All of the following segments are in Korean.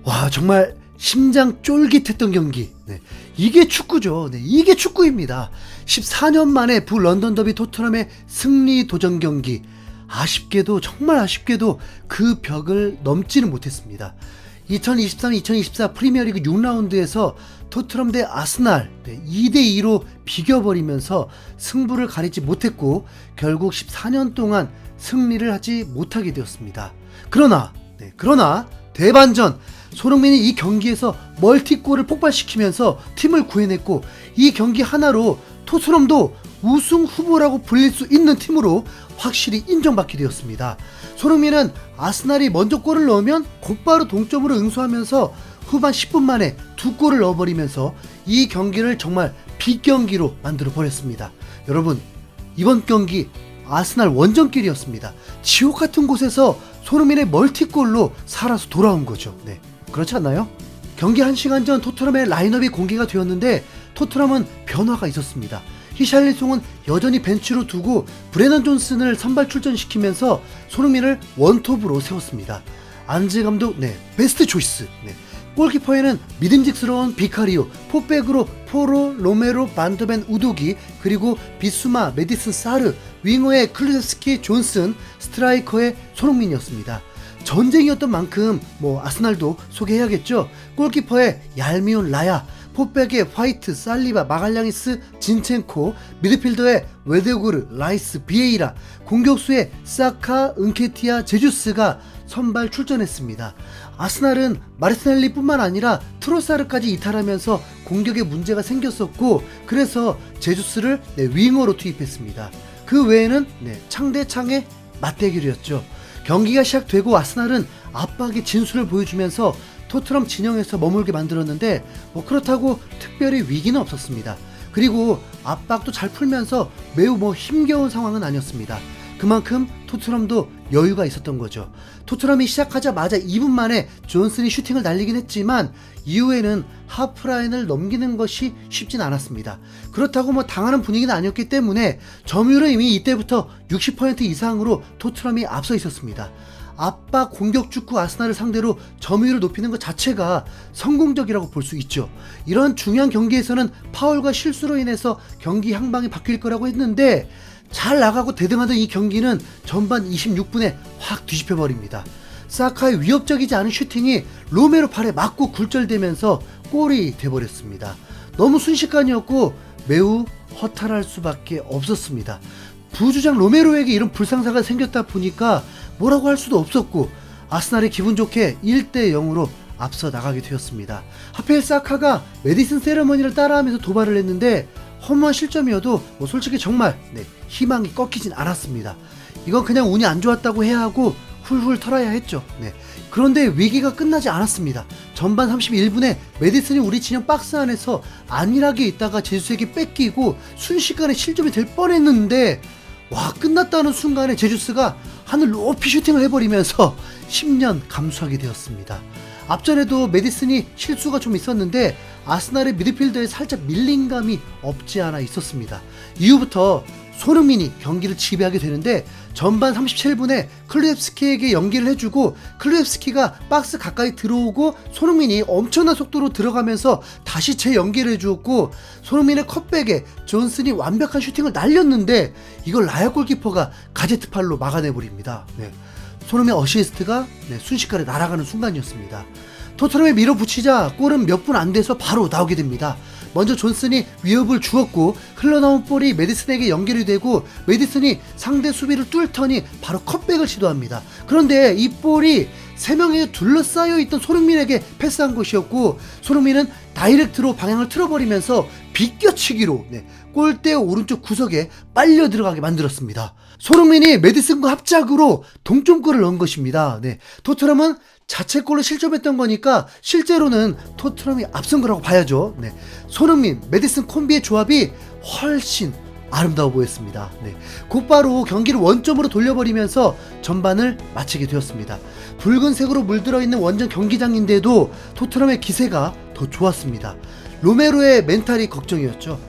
와, 정말 심장 쫄깃했던 경기. 네, 이게 축구죠. 네, 이게 축구입니다. 14년 만에 런던 더비 토트넘의 승리 도전 경기. 아쉽게도, 정말 아쉽게도 그 벽을 넘지는 못했습니다. 2023-2024 프리미어리그 6라운드에서 토트넘 대 아스날 2대2로 비겨버리면서 승부를 가리지 못했고 결국 14년 동안 승리를 하지 못하게 되었습니다. 그러나 대반전, 손흥민이 이 경기에서 멀티골을 폭발시키면서 팀을 구해냈고 이 경기 하나로 토트넘도 우승 후보라고 불릴 수 있는 팀으로 확실히 인정받게 되었습니다. 손흥민은 아스날이 먼저 골을 넣으면 곧바로 동점으로 응수하면서 후반 10분 만에 2골을 넣어버리면서 이 경기를 정말 빅경기로 만들어 버렸습니다. 여러분, 이번 경기 아스날 원정길이었습니다. 지옥 같은 곳에서 손흥민의 멀티골로 살아서 돌아온 거죠. 네, 그렇지 않나요? 경기 1시간 전 토트넘의 라인업이 공개가 되었는데 토트넘은 변화가 있었습니다. 히샬리송은 여전히 벤치로 두고 브레넌 존슨을 선발 출전시키면서 손흥민을 원톱으로 세웠습니다. 안제 감독 베스트 초이스. 골키퍼에는 믿음직스러운 비카리오, 포백으로 포로, 로메로, 반더벤, 우도기, 그리고 비수마, 메디슨, 사르, 윙어의 클루제스키, 존슨, 스트라이커의 손흥민이었습니다. 전쟁이었던 만큼 아스날도 소개해야겠죠. 골키퍼에 얄미운 라야, 포백의 화이트, 살리바, 마갈량이스, 진첸코, 미드필더의 웨데고르, 라이스, 비에이라, 공격수의 사카, 은케티아, 제주스가 선발 출전했습니다. 아스날은 마르티넬리 뿐만 아니라 트로사르까지 이탈하면서 공격에 문제가 생겼었고 그래서 제주스를 윙어로 투입했습니다. 그 외에는 창대창의 맞대결이었죠. 경기가 시작되고 아스날은 압박의 진수를 보여주면서 토트넘 진영에서 머물게 만들었는데 그렇다고 특별히 위기는 없었습니다. 그리고 압박도 잘 풀면서 매우 힘겨운 상황은 아니었습니다. 그만큼 토트넘도 여유가 있었던 거죠. 토트넘이 시작하자마자 2분 만에 존슨이 슈팅을 날리긴 했지만 이후에는 하프라인을 넘기는 것이 쉽진 않았습니다. 그렇다고 당하는 분위기는 아니었기 때문에 점유율은 이미 이때부터 60% 이상으로 토트넘이 앞서 있었습니다. 압박 공격 축구 아스날을 상대로 점유율을 높이는 것 자체가 성공적이라고 볼 수 있죠. 이런 중요한 경기에서는 파울과 실수로 인해서 경기 향방이 바뀔 거라고 했는데 잘 나가고 대등하던 이 경기는 전반 26분에 확 뒤집혀버립니다. 사카의 위협적이지 않은 슈팅이 로메로 팔에 맞고 굴절되면서 골이 돼버렸습니다. 너무 순식간이었고 매우 허탈할 수밖에 없었습니다. 부주장 로메로에게 이런 불상사가 생겼다 보니까 뭐라고 할 수도 없었고 아스날이 기분 좋게 1대0으로 앞서 나가게 되었습니다. 하필 사카가 메디슨 세레머니를 따라하면서 도발을 했는데 허무한 실점이어도 솔직히 정말 희망이 꺾이진 않았습니다. 이건 그냥 운이 안 좋았다고 해야 하고 훌훌 털어야 했죠. 그런데 위기가 끝나지 않았습니다. 전반 31분에 메디슨이 우리 진영 박스 안에서 안일하게 있다가 제주스에게 뺏기고 순식간에 실점이 될 뻔했는데 끝났다는 순간에 제주스가 하늘 높이 슈팅을 해버리면서 10년 감수하게 되었습니다. 앞전에도 메디슨이 실수가 좀 있었는데 아스날의 미드필더에 살짝 밀린 감이 없지 않아 있었습니다. 이후부터 손흥민이 경기를 지배하게 되는데 전반 37분에 클루옙스키에게 연기를 해주고 클루옙스키가 박스 가까이 들어오고 손흥민이 엄청난 속도로 들어가면서 다시 재연기를 해주었고 손흥민의 컷백에 존슨이 완벽한 슈팅을 날렸는데 이걸 라야 골키퍼가 가제트팔로 막아내버립니다. 손흥민 어시스트가 순식간에 날아가는 순간이었습니다. 토트넘에 밀어붙이자 골은 몇 분 안 돼서 바로 나오게 됩니다. 먼저 존슨이 위협을 주었고 흘러나온 볼이 메디슨에게 연결이 되고 메디슨이 상대 수비를 뚫더니 바로 컷백을 시도합니다. 그런데 이 볼이 3명에 둘러싸여 있던 손흥민에게 패스한 것이었고 손흥민은 다이렉트로 방향을 틀어버리면서 비껴치기로 골대 오른쪽 구석에 빨려 들어가게 만들었습니다. 손흥민이 메디슨과 합작으로 동점골을 넣은 것입니다. 토트넘은 자책골로 실점했던 거니까 실제로는 토트넘이 앞선 거라고 봐야죠. 손흥민, 메디슨 콤비의 조합이 훨씬 아름다워 보였습니다. 곧바로 경기를 원점으로 돌려버리면서 전반을 마치게 되었습니다. 붉은색으로 물들어 있는 원정 경기장인데도 토트넘의 기세가 더 좋았습니다. 로메로의 멘탈이 걱정이었죠.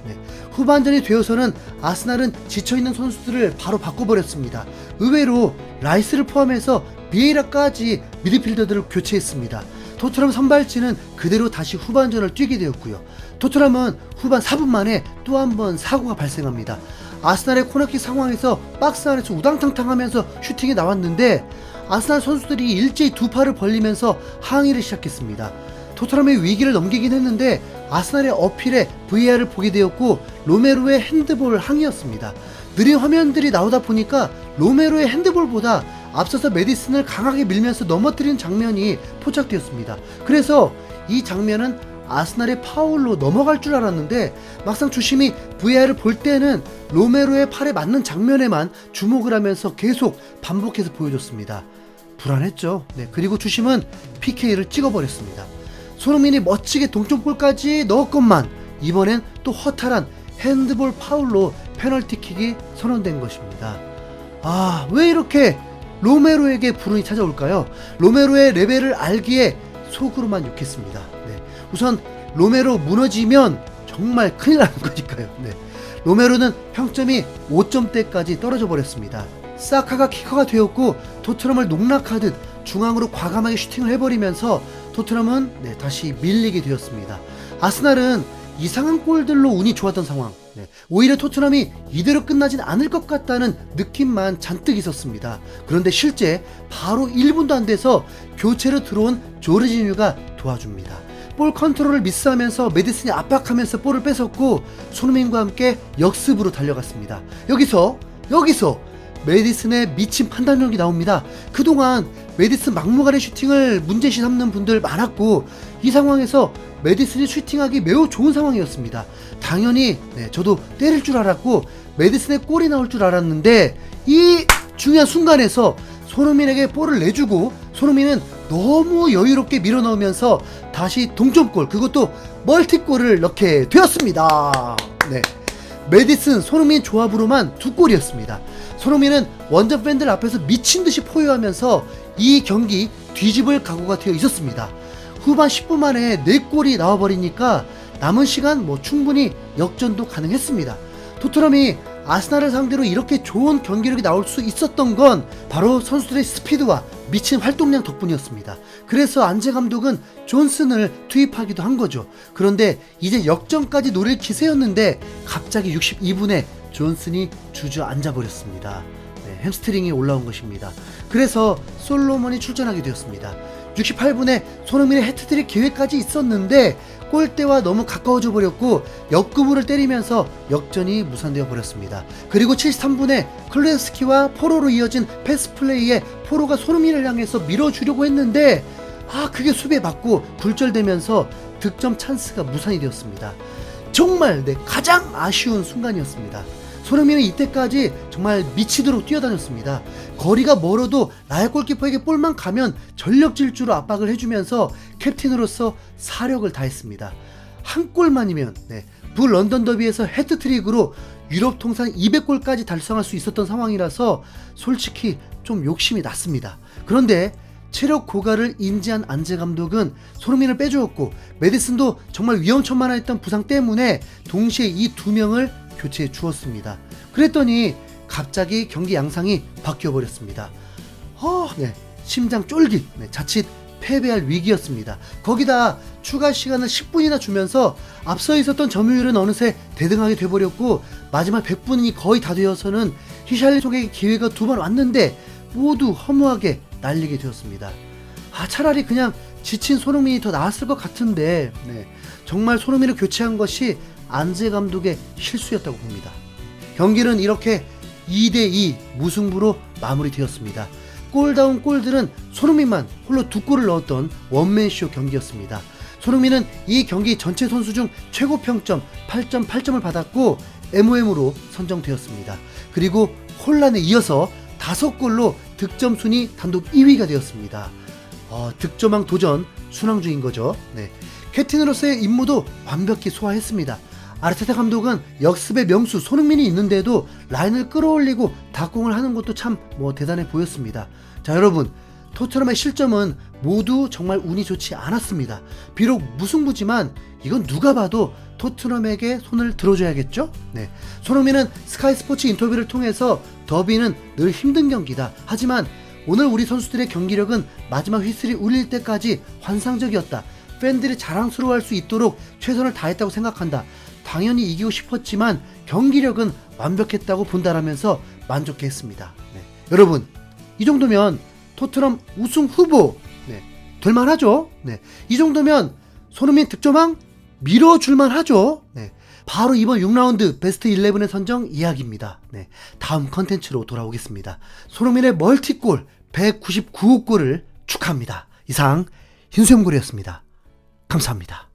후반전이 되어서는 아스날은 지쳐있는 선수들을 바로 바꿔버렸습니다. 의외로 라이스를 포함해서 비에이라까지 미드필더들을 교체했습니다. 토트넘 선발진은 그대로 다시 후반전을 뛰게 되었고요. 토트넘은 후반 4분 만에 또 한 번 사고가 발생합니다. 아스날의 코너킥 상황에서 박스 안에서 우당탕탕 하면서 슈팅이 나왔는데 아스날 선수들이 일제히 두 팔을 벌리면서 항의를 시작했습니다. 토트넘의 위기를 넘기긴 했는데 아스날의 어필에 VAR을 보게 되었고 로메로의 핸드볼 항의였습니다. 느린 화면들이 나오다 보니까 로메로의 핸드볼보다 앞서서 메디슨을 강하게 밀면서 넘어뜨리는 장면이 포착되었습니다. 그래서 이 장면은 아스날의 파울로 넘어갈 줄 알았는데 막상 주심이 VAR을 볼 때는 로메로의 팔에 맞는 장면에만 주목을 하면서 계속 반복해서 보여줬습니다. 불안했죠. 네, 그리고 주심은 PK를 찍어버렸습니다. 손흥민이 멋지게 동점골까지 넣었건만 이번엔 또 허탈한 핸드볼 파울로 페널티킥이 선언된 것입니다. 왜 이렇게 로메로에게 불운이 찾아올까요? 로메로의 레벨을 알기에 속으로만 욕했습니다. 네. 우선 로메로 무너지면 정말 큰일 나는 거니까요. 네. 로메로는 평점이 5점대까지 떨어져 버렸습니다. 사카가 키커가 되었고 토트넘을 농락하듯 중앙으로 과감하게 슈팅을 해버리면서 토트넘은 다시 밀리게 되었습니다. 아스날은 이상한 골들로 운이 좋았던 상황, 오히려 토트넘이 이대로 끝나진 않을 것 같다는 느낌만 잔뜩 있었습니다. 그런데 실제 바로 1분도 안 돼서 교체로 들어온 조르지뉴가 도와줍니다. 볼 컨트롤을 미스하면서 메디슨이 압박하면서 볼을 뺏었고 손흥민과 함께 역습으로 달려갔습니다. 여기서 메디슨의 미친 판단력이 나옵니다. 그동안 메디슨 막무가내 슈팅을 문제시 삼는 분들 많았고 이 상황에서 메디슨이 슈팅하기 매우 좋은 상황이었습니다. 당연히 저도 때릴 줄 알았고 메디슨의 골이 나올 줄 알았는데 이 중요한 순간에서 손흥민에게 볼을 내주고 손흥민은 너무 여유롭게 밀어넣으면서 다시 동점골, 그것도 멀티골을 넣게 되었습니다. 메디슨, 손흥민 조합으로만 2골이었습니다. 손흥민은 원정 팬들 앞에서 미친듯이 포효하면서 이 경기 뒤집을 각오가 되어 있었습니다. 후반 10분 만에 4골이 나와버리니까 남은 시간 충분히 역전도 가능했습니다. 토트넘이 아스날을 상대로 이렇게 좋은 경기력이 나올 수 있었던 건 바로 선수들의 스피드와 미친 활동량 덕분이었습니다. 그래서 안제 감독은 존슨을 투입하기도 한 거죠. 그런데 이제 역전까지 노릴 기세였는데 갑자기 62분에 존슨이 주저앉아 버렸습니다. 햄스트링이 올라온 것입니다. 그래서 솔로몬이 출전하게 되었습니다. 68분에 손흥민의 해트트릭 기회까지 있었는데 골대와 너무 가까워져 버렸고 역구부를 때리면서 역전이 무산되어 버렸습니다. 그리고 73분에 클레스키와 포로로 이어진 패스 플레이에 포로가 손흥민을 향해서 밀어주려고 했는데 그게 수비에 맞고 굴절되면서 득점 찬스가 무산이 되었습니다. 정말 가장 아쉬운 순간이었습니다. 손흥민은 이때까지 정말 미치도록 뛰어다녔습니다. 거리가 멀어도 라이어 골키퍼에게 볼만 가면 전력 질주로 압박을 해주면서 캡틴으로서 사력을 다했습니다. 한 골만이면 북 런던 더비에서 해트트릭으로 유럽 통산 200골까지 달성할 수 있었던 상황이라서 솔직히 좀 욕심이 났습니다. 그런데 체력 고갈을 인지한 안제 감독은 손흥민을 빼주었고 메디슨도 정말 위험천만했던 부상 때문에 동시에 이 2명을 교체해 주었습니다. 그랬더니 갑자기 경기 양상이 바뀌어 버렸습니다. 심장 쫄깃, 자칫 패배할 위기였습니다. 거기다 추가 시간을 10분이나 주면서 앞서 있었던 점유율은 어느새 대등하게 돼버렸고 마지막 100분이 거의 다 되어서는 히샬리송에게 기회가 2번 왔는데 모두 허무하게 날리게 되었습니다. 차라리 그냥 지친 손흥민이 더 나았을 것 같은데 정말 손흥민을 교체한 것이 안제 감독의 실수였다고 봅니다. 경기는 이렇게 2대2 무승부로 마무리되었습니다. 골다운 골들은 손흥민만 홀로 2골을 넣었던 원맨쇼 경기였습니다. 손흥민은 이 경기 전체 선수 중 최고 평점 8.8점을 받았고 MOM으로 선정되었습니다. 그리고 홀란에 이어서 5골로 득점 순위 단독 2위가 되었습니다. 득점왕 도전 순항 중인 거죠. 캡틴으로서의 임무도 완벽히 소화했습니다. 아르테타 감독은 역습의 명수 손흥민이 있는데도 라인을 끌어올리고 닭공을 하는 것도 참 대단해 보였습니다. 자, 여러분, 토트넘의 실점은 모두 정말 운이 좋지 않았습니다. 비록 무승부지만 이건 누가 봐도 토트넘에게 손을 들어줘야겠죠? 손흥민은 스카이 스포츠 인터뷰를 통해서 더비는 늘 힘든 경기다. 하지만 오늘 우리 선수들의 경기력은 마지막 휘슬이 울릴 때까지 환상적이었다. 팬들이 자랑스러워할 수 있도록 최선을 다했다고 생각한다. 당연히 이기고 싶었지만 경기력은 완벽했다고 본다라면서 만족했습니다. 네. 여러분, 이 정도면 토트넘 우승 후보 될만하죠. 네. 이 정도면 손흥민 득점왕 밀어줄만 하죠. 네. 바로 이번 6라운드 베스트 11의 선정 이야기입니다. 네. 다음 컨텐츠로 돌아오겠습니다. 손흥민의 멀티골 199호 골을 축하합니다. 이상 흰수염골이었습니다. 감사합니다.